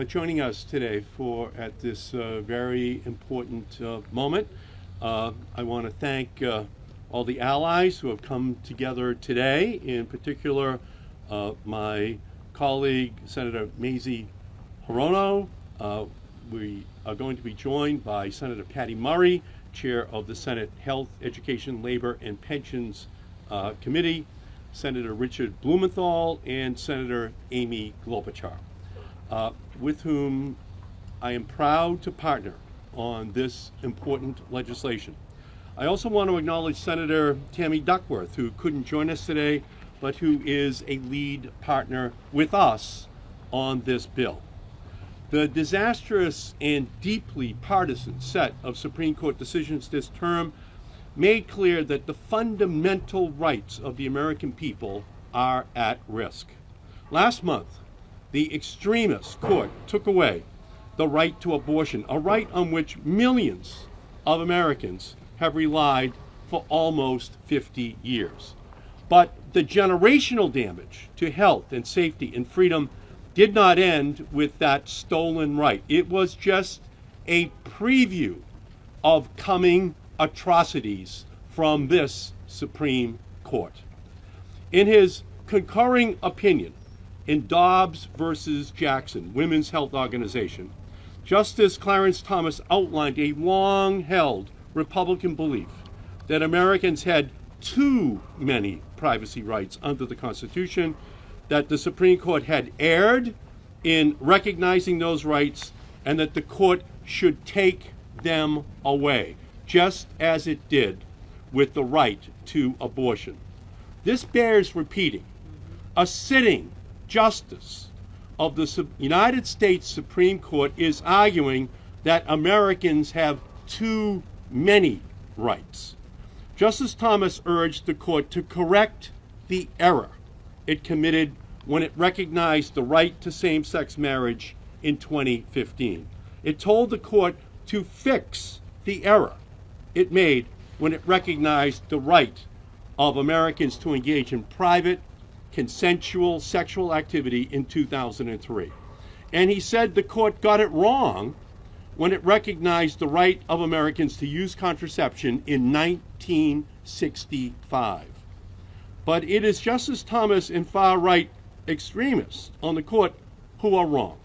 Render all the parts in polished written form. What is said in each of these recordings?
joining us today at this very important moment. I want to thank all the allies who have come together today, in particular my colleague, Senator Mazie Hirono. We are going to be joined by Senator Patty Murray, Chair of the Senate Health, Education, Labor, and Pensions Committee, Senator Richard Blumenthal, and Senator Amy Klobuchar, with whom I am proud to partner on this important legislation. I also want to acknowledge Senator Tammy Duckworth, who couldn't join us today, but who is a lead partner with us on this bill. The disastrous and deeply partisan set of Supreme Court decisions this term made clear that the fundamental rights of the American people are at risk. Last month, the extremist court took away the right to abortion, a right on which millions of Americans have relied for almost 50 years. But the generational damage to health and safety and freedom did not end with that stolen right. It was just a preview of coming atrocities from this Supreme Court. In his concurring opinion in Dobbs versus Jackson, Women's Health Organization, Justice Clarence Thomas outlined a long-held Republican belief that Americans had too many privacy rights under the Constitution, that the Supreme Court had erred in recognizing those rights, and that the court should take them away, just as it did with the right to abortion. This bears repeating. A sitting justice of the United States Supreme Court is arguing that Americans have too many rights. Justice Thomas urged the court to correct the error it committed when it recognized the right to same-sex marriage in 2015. It told the court to fix the error it made when it recognized the right of Americans to engage in private, consensual sexual activity in 2003. And he said the court got it wrong when it recognized the right of Americans to use contraception in 1965. But it is Justice Thomas and far-right extremists on the court who are wrong.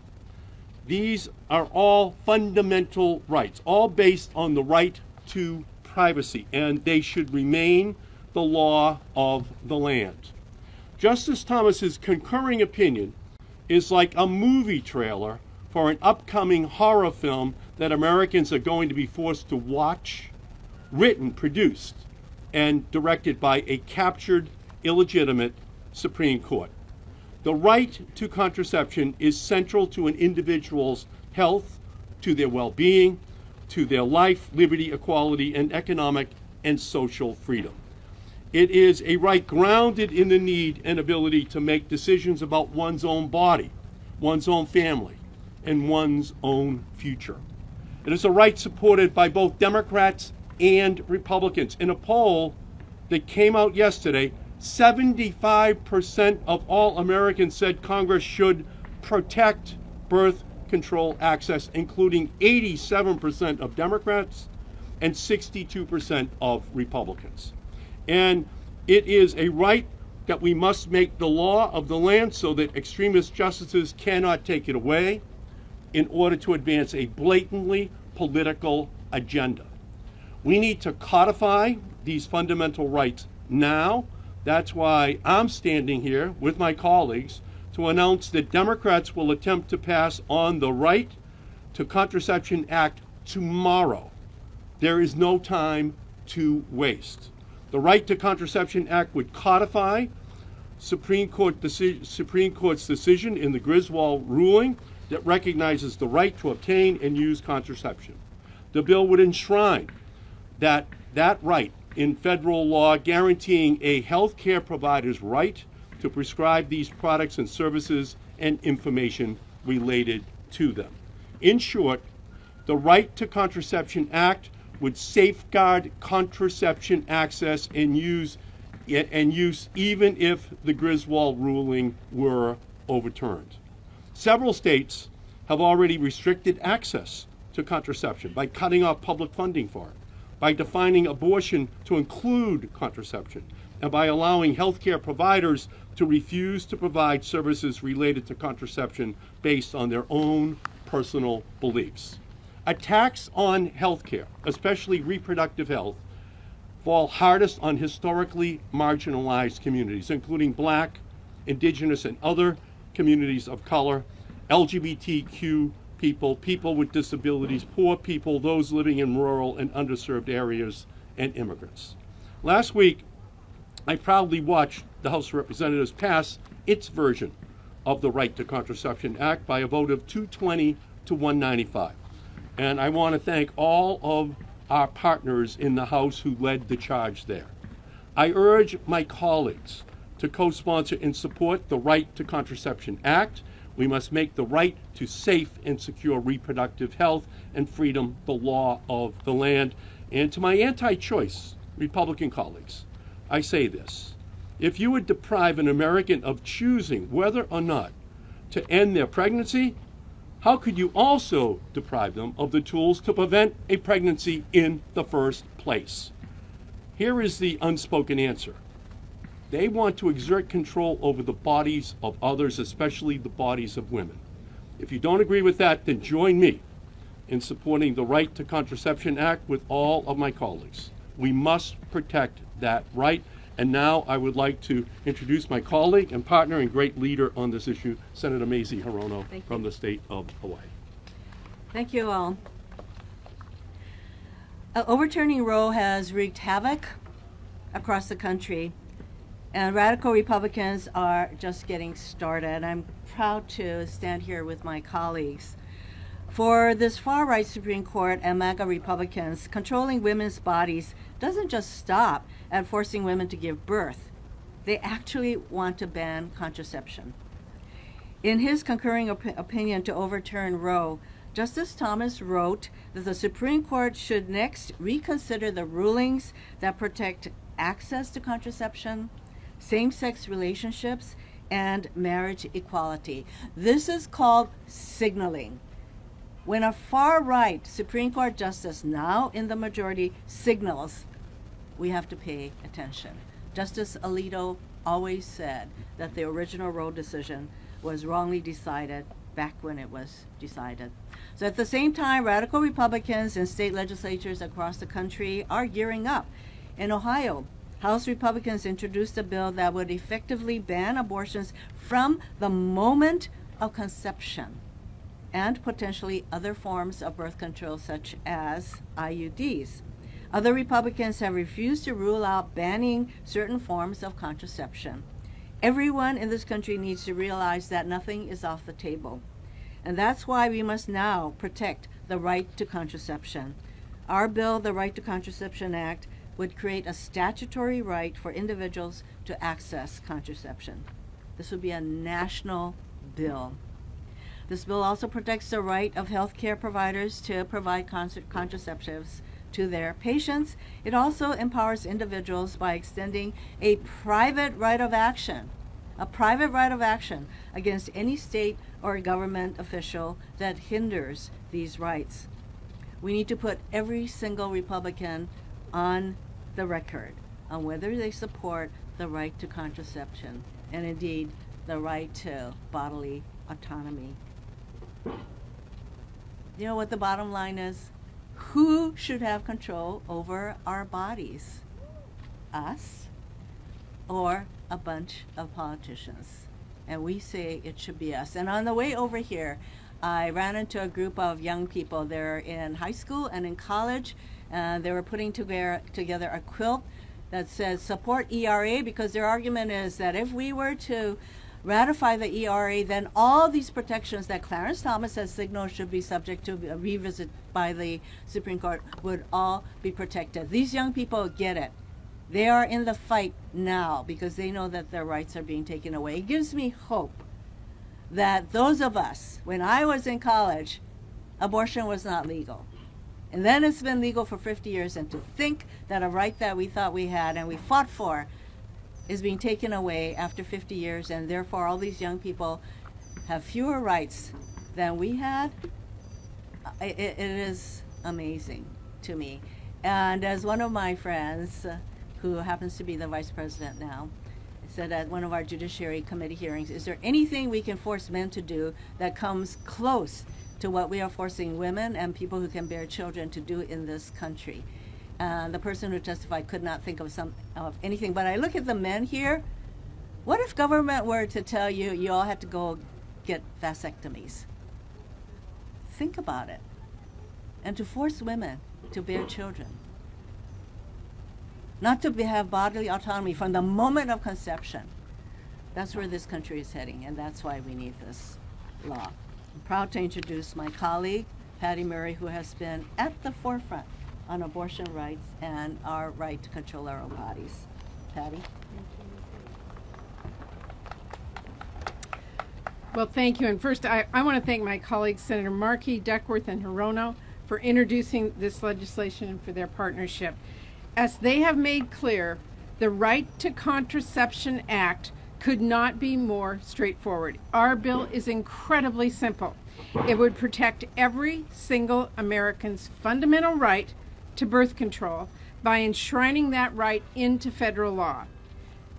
These are all fundamental rights, all based on the right to privacy, and they should remain the law of the land. Justice Thomas's concurring opinion is like a movie trailer for an upcoming horror film that Americans are going to be forced to watch, written, produced, and directed by a captured, illegitimate Supreme Court. The right to contraception is central to an individual's health, to their well-being, to their life, liberty, equality, and economic and social freedom. It is a right grounded in the need and ability to make decisions about one's own body, one's own family, and one's own future. It is a right supported by both Democrats and Republicans. In a poll that came out yesterday, 75% of all Americans said Congress should protect birth control access, including 87% of Democrats and 62% of Republicans. And it is a right that we must make the law of the land so that extremist justices cannot take it away in order to advance a blatantly political agenda. We need to codify these fundamental rights now. That's why I'm standing here with my colleagues to announce that Democrats will attempt to pass on the Right to Contraception Act tomorrow. There is no time to waste. The Right to Contraception Act would codify Supreme Court's decision in the Griswold ruling that recognizes the right to obtain and use contraception. The bill would enshrine that right in federal law, guaranteeing a health care provider's right to prescribe these products and services and information related to them. In short, the Right to Contraception Act would safeguard contraception access and use even if the Griswold ruling were overturned. Several states have already restricted access to contraception by cutting off public funding for it, by defining abortion to include contraception, and by allowing healthcare providers to refuse to provide services related to contraception based on their own personal beliefs. Attacks on healthcare, especially reproductive health, fall hardest on historically marginalized communities, including Black, Indigenous, and other communities of color, LGBTQ people, people with disabilities, poor people, those living in rural and underserved areas, and immigrants. Last week, I proudly watched the House of Representatives pass its version of the Right to Contraception Act by a vote of 220 to 195. And I want to thank all of our partners in the House who led the charge there. I urge my colleagues to co-sponsor and support the Right to Contraception Act. We must make the right to safe and secure reproductive health and freedom the law of the land. And to my anti-choice Republican colleagues, I say this: if you would deprive an American of choosing whether or not to end their pregnancy, how could you also deprive them of the tools to prevent a pregnancy in the first place? Here is the unspoken answer. They want to exert control over the bodies of others, especially the bodies of women. If you don't agree with that, then join me in supporting the Right to Contraception Act with all of my colleagues. We must protect that right. And now I would like to introduce my colleague and partner and great leader on this issue, Senator Mazie Hirono from the state of Hawaii. Thank you all. Overturning Roe has wreaked havoc across the country, and radical Republicans are just getting started. I'm proud to stand here with my colleagues. For this far-right Supreme Court and MAGA Republicans, controlling women's bodies doesn't just stop at forcing women to give birth. They actually want to ban contraception. In his concurring opinion to overturn Roe, Justice Thomas wrote that the Supreme Court should next reconsider the rulings that protect access to contraception, same-sex relationships, and marriage equality. This is called signaling. When a far-right Supreme Court justice, now in the majority, signals, we have to pay attention. Justice Alito always said that the original Roe decision was wrongly decided back when it was decided. So at the same time, radical Republicans in state legislatures across the country are gearing up. In Ohio, House Republicans introduced a bill that would effectively ban abortions from the moment of conception, and potentially other forms of birth control such as IUDs. Other Republicans have refused to rule out banning certain forms of contraception. Everyone in this country needs to realize that nothing is off the table. And that's why we must now protect the right to contraception. Our bill, the Right to Contraception Act, would create a statutory right for individuals to access contraception. This would be a national bill. This bill also protects the right of healthcare providers to provide contraceptives to their patients. It also empowers individuals by extending a private right of action against any state or government official that hinders these rights. We need to put every single Republican on the record on whether they support the right to contraception and indeed the right to bodily autonomy. You know what the bottom line is? Who should have control over our bodies? Us or a bunch of politicians? And we say it should be us. And on the way over here, I ran into a group of young people. They're in high school and in college. They were putting together a quilt that says support ERA, because their argument is that if we were to ratify the ERA, then all these protections that Clarence Thomas has signaled should be subject to a revisit by the Supreme Court would all be protected. These young people get it. They are in the fight now because they know that their rights are being taken away. It gives me hope that those of us, when I was in college, abortion was not legal. And then it's been legal for 50 years, and to think that a right that we thought we had and we fought for is being taken away after 50 years, and therefore all these young people have fewer rights than we had, it is amazing to me. And as one of my friends, who happens to be the vice president now, said at one of our Judiciary Committee hearings, is there anything we can force men to do that comes close to what we are forcing women and people who can bear children to do in this country? The person who testified could not think of anything. But I look at the men here. What if government were to tell you, you all had to go get vasectomies? Think about it. And to force women to bear children. Not to have bodily autonomy from the moment of conception. That's where this country is heading, and that's why we need this law. I'm proud to introduce my colleague, Patty Murray, who has been at the forefront on abortion rights and our right to control our own bodies. Patty? Well, thank you. And first, I want to thank my colleagues, Senator Markey, Duckworth, and Hirono, for introducing this legislation and for their partnership. As they have made clear, the Right to Contraception Act could not be more straightforward. Our bill is incredibly simple. It would protect every single American's fundamental right to birth control by enshrining that right into federal law.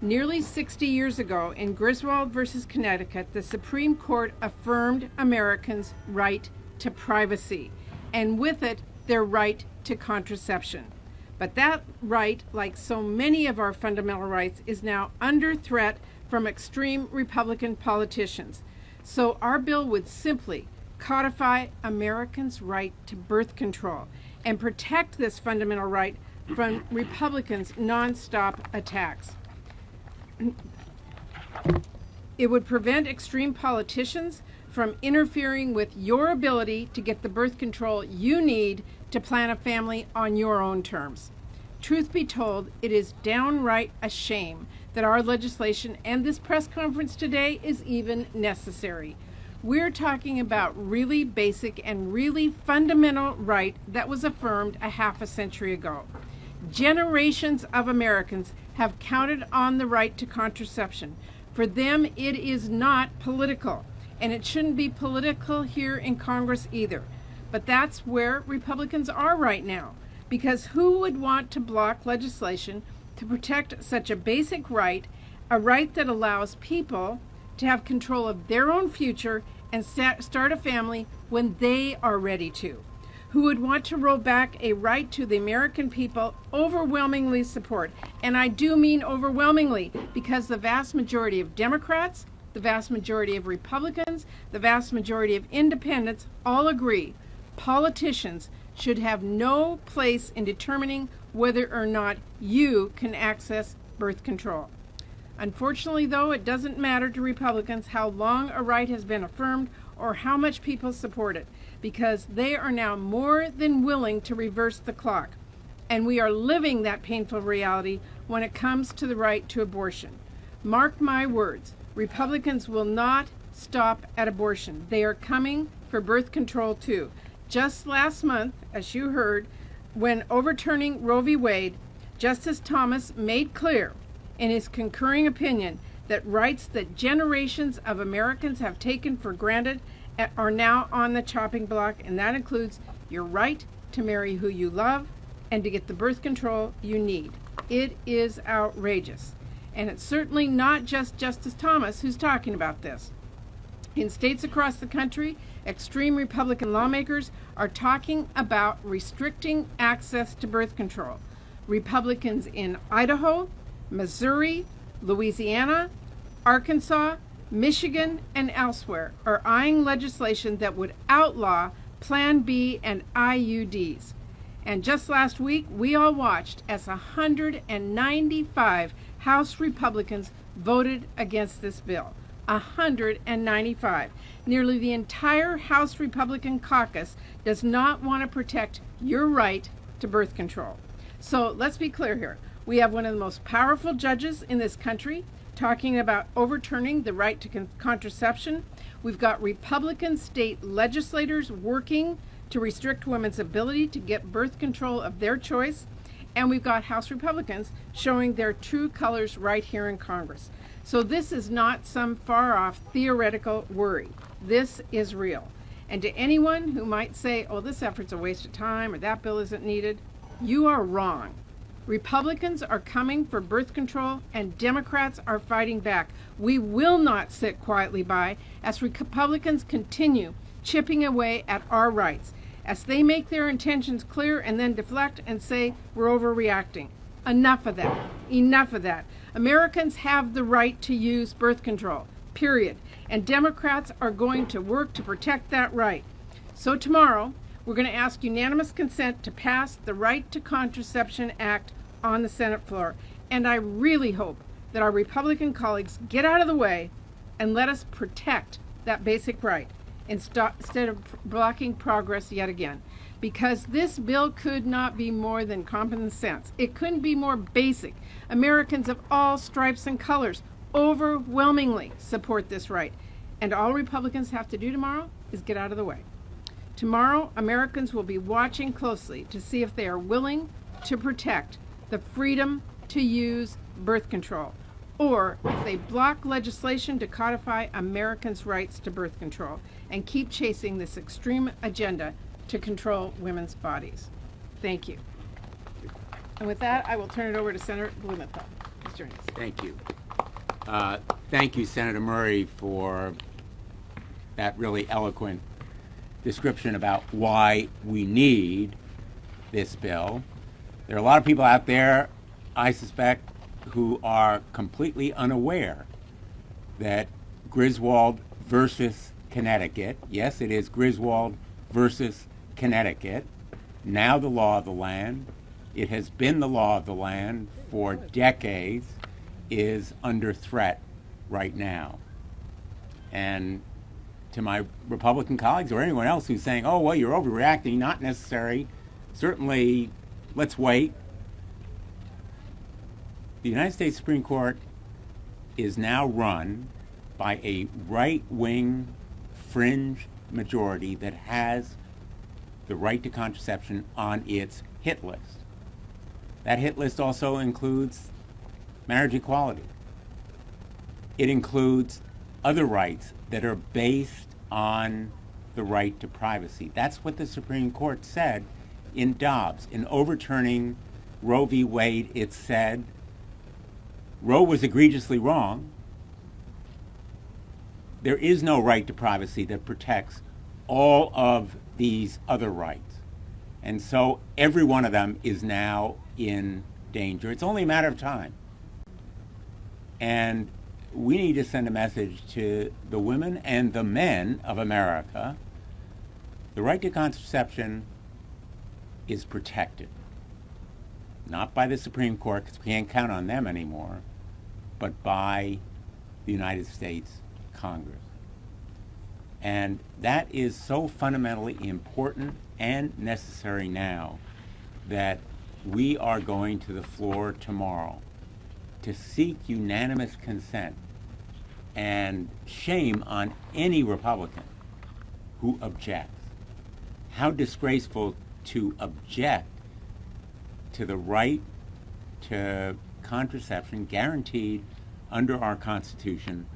Nearly 60 years ago, in Griswold versus Connecticut, the Supreme Court affirmed Americans' right to privacy, and with it, their right to contraception. But that right, like so many of our fundamental rights, is now under threat from extreme Republican politicians. So our bill would simply codify Americans' right to birth control and protect this fundamental right from Republicans' nonstop attacks. It would prevent extreme politicians from interfering with your ability to get the birth control you need to plan a family on your own terms. Truth be told, it is downright a shame that our legislation and this press conference today is even necessary. We're talking about really basic and really fundamental right that was affirmed a half a century ago. Generations of Americans have counted on the right to contraception. For them, it is not political, and it shouldn't be political here in Congress either. But that's where Republicans are right now, because who would want to block legislation to protect such a basic right, a right that allows people to have control of their own future and start a family when they are ready to? Who would want to roll back a right to the American people overwhelmingly support? And I do mean overwhelmingly, because the vast majority of Democrats, the vast majority of Republicans, the vast majority of independents all agree politicians should have no place in determining whether or not you can access birth control. Unfortunately, though, it doesn't matter to Republicans how long a right has been affirmed or how much people support it, because they are now more than willing to reverse the clock. And we are living that painful reality when it comes to the right to abortion. Mark my words, Republicans will not stop at abortion. They are coming for birth control too. Just last month, as you heard, when overturning Roe v. Wade, Justice Thomas made clear in his concurring opinion that rights that generations of Americans have taken for granted are now on the chopping block, and that includes your right to marry who you love and to get the birth control you need. It is outrageous. And it's certainly not just Justice Thomas who's talking about this. In states across the country, extreme Republican lawmakers are talking about restricting access to birth control. Republicans in Idaho, Missouri, Louisiana, Arkansas, Michigan, and elsewhere are eyeing legislation that would outlaw Plan B and IUDs. And just last week, we all watched as 195 House Republicans voted against this bill. 195. Nearly the entire House Republican caucus does not want to protect your right to birth control. So let's be clear here. We have one of the most powerful judges in this country talking about overturning the right to contraception. We've got Republican state legislators working to restrict women's ability to get birth control of their choice. And we've got House Republicans showing their true colors right here in Congress. So this is not some far-off theoretical worry. This is real. And to anyone who might say, oh, this effort's a waste of time or that bill isn't needed, you are wrong. Republicans are coming for birth control and Democrats are fighting back. We will not sit quietly by as Republicans continue chipping away at our rights, as they make their intentions clear and then deflect and say we're overreacting. Enough of that. Enough of that. Americans have the right to use birth control, period. And Democrats are going to work to protect that right. So tomorrow, we're going to ask unanimous consent to pass the Right to Contraception Act on the Senate floor. And I really hope that our Republican colleagues get out of the way and let us protect that basic right instead of blocking progress yet again. Because this bill could not be more than common sense. It couldn't be more basic. Americans of all stripes and colors overwhelmingly support this right. And all Republicans have to do tomorrow is get out of the way. Tomorrow, Americans will be watching closely to see if they are willing to protect the freedom to use birth control, or if they block legislation to codify Americans' rights to birth control and keep chasing this extreme agenda to control women's bodies. Thank you. And with that, I will turn it over to Senator Blumenthal. Mr. Ernest. Thank you. Thank you, Senator Murray, for that really eloquent description about why we need this bill. There are a lot of people out there, I suspect, who are completely unaware that Griswold versus Connecticut, yes, it is Griswold versus Connecticut, now the law of the land, it has been the law of the land for decades, is under threat right now. And to my Republican colleagues or anyone else who's saying, oh, well, you're overreacting, not necessary, certainly let's wait. The United States Supreme Court is now run by a right-wing fringe majority that has the right to contraception on its hit list. That hit list also includes marriage equality. It includes other rights that are based on the right to privacy. That's what the Supreme Court said in Dobbs. In overturning Roe v. Wade, it said Roe was egregiously wrong. There is no right to privacy that protects all of these other rights. And so every one of them is now in danger. It's only a matter of time. And we need to send a message to the women and the men of America. The right to contraception is protected. Not by the Supreme Court, because we can't count on them anymore, but by the United States Congress. And that is so fundamentally important and necessary now that we are going to the floor tomorrow to seek unanimous consent, and shame on any Republican who objects. How disgraceful to object to the right to contraception guaranteed under our Constitution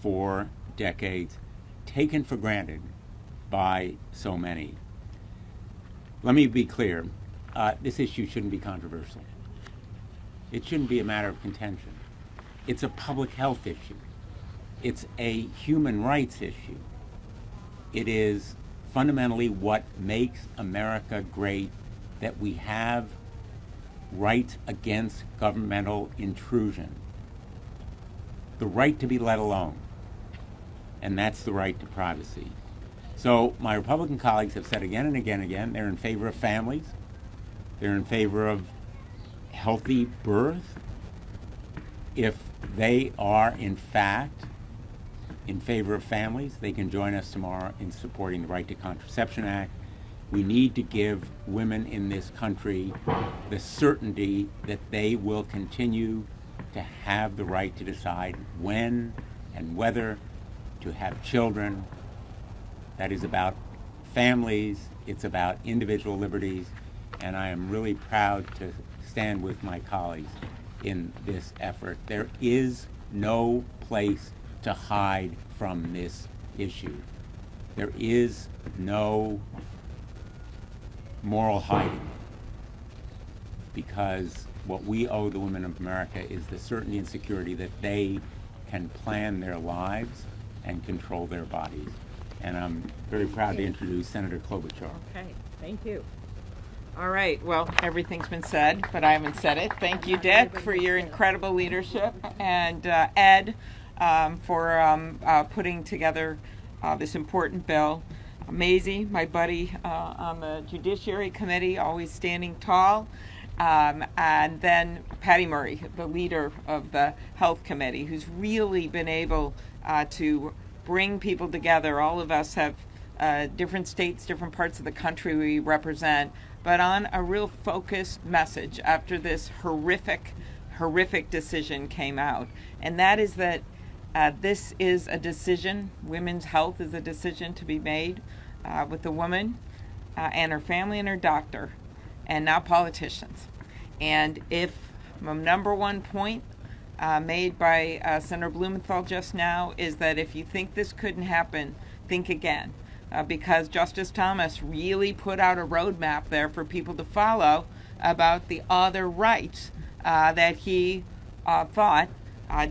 for decades, taken for granted by so many. Let me be clear, this issue shouldn't be controversial. It shouldn't be a matter of contention. It's a public health issue. It's a human rights issue. It is fundamentally what makes America great, that we have rights against governmental intrusion. The right to be let alone. And that's the right to privacy. So my Republican colleagues have said again and again and again, they're in favor of families. They're in favor of healthy birth. If they are, in fact, in favor of families, they can join us tomorrow in supporting the Right to Contraception Act. We need to give women in this country the certainty that they will continue to have the right to decide when and whether to have children. That is about families, it's about individual liberties, and I am really proud to stand with my colleagues in this effort. There is no place to hide from this issue. There is no moral hiding, because what we owe the women of America is the certainty and security that they can plan their lives and control their bodies. And I'm very proud to introduce Senator Klobuchar. Okay, thank you. All right, well, everything's been said, but I haven't said it. Thank you, Dick, for your incredible leadership, and Ed for putting together this important bill. Maisie, my buddy on the Judiciary Committee, always standing tall. And then Patty Murray, the leader of the Health Committee, who's really been able to bring people together. All of us have different states, different parts of the country we represent, but on a real focused message after this horrific decision came out. And that is that this is a decision, women's health is a decision to be made with the woman and her family and her doctor, and not politicians. And if my number one point made by Senator Blumenthal just now is that if you think this couldn't happen, think again. Because Justice Thomas really put out a roadmap there for people to follow about the other rights that he thought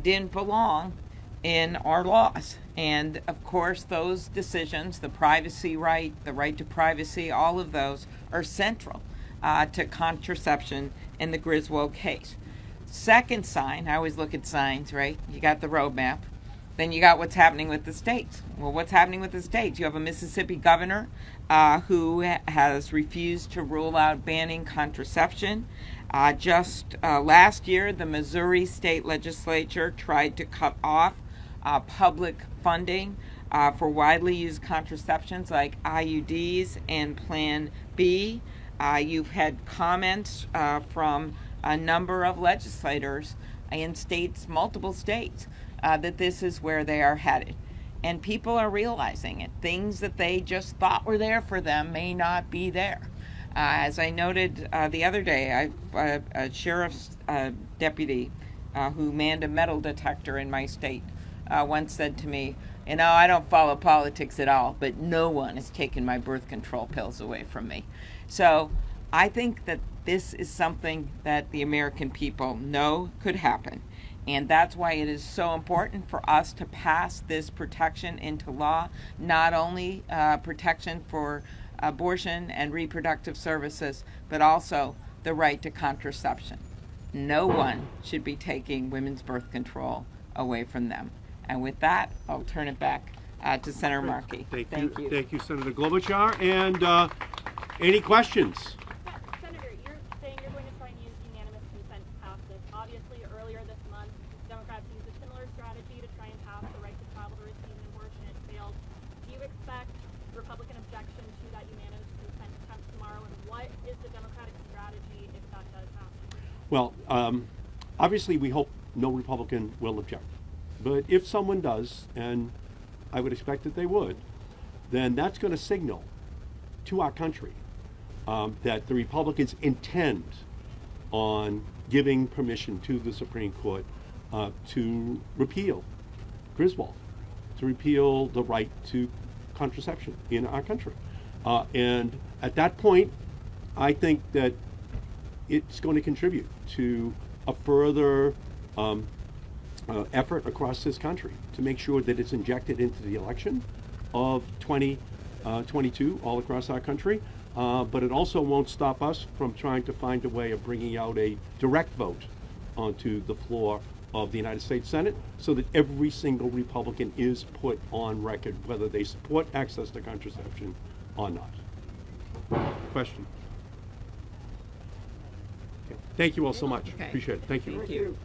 didn't belong in our laws. And of course, those decisions, the privacy right, the right to privacy, all of those are central to contraception in the Griswold case. Second sign, I always look at signs, right? You got the roadmap. Then you got what's happening with the states. Well, what's happening with the states? You have a Mississippi governor who has refused to rule out banning contraception. Just last year, the Missouri state legislature tried to cut off public funding for widely used contraceptions like IUDs and Plan B. You've had comments from a number of legislators in states, multiple states, that this is where they are headed. And people are realizing it. Things that they just thought were there for them may not be there. As I noted the other day, a sheriff's deputy who manned a metal detector in my state once said to me, you know, I don't follow politics at all, but no one has taken my birth control pills away from me. So I think that this is something that the American people know could happen. And that's why it is so important for us to pass this protection into law, not only protection for abortion and reproductive services, but also the right to contraception. No one should be taking women's birth control away from them. And with that, I'll turn it back to Senator Markey. Thank you. Thank you, Senator Klobuchar. And any questions? Yeah, Senator, you're saying you're going to try and use unanimous consent to pass this. Obviously, earlier this month, Democrats used a similar strategy to try and pass the right to travel to receive an abortion. It failed. Do you expect Republican objection to that unanimous consent attempt tomorrow? And what is the Democratic strategy if that does happen? Well, obviously we hope no Republican will object. But if someone does, and I would expect that they would, then that's going to signal to our country that the Republicans intend on giving permission to the Supreme Court to repeal Griswold, to repeal the right to contraception in our country. And at that point, I think that it's going to contribute to a further effort across this country to make sure that it's injected into the election of 2022 all across our country. But it also won't stop us from trying to find a way of bringing out a direct vote onto the floor of the United States Senate so that every single Republican is put on record whether they support access to contraception or not. Question? Okay. Thank you all so much. Okay. Appreciate it. Thank you. Thank you.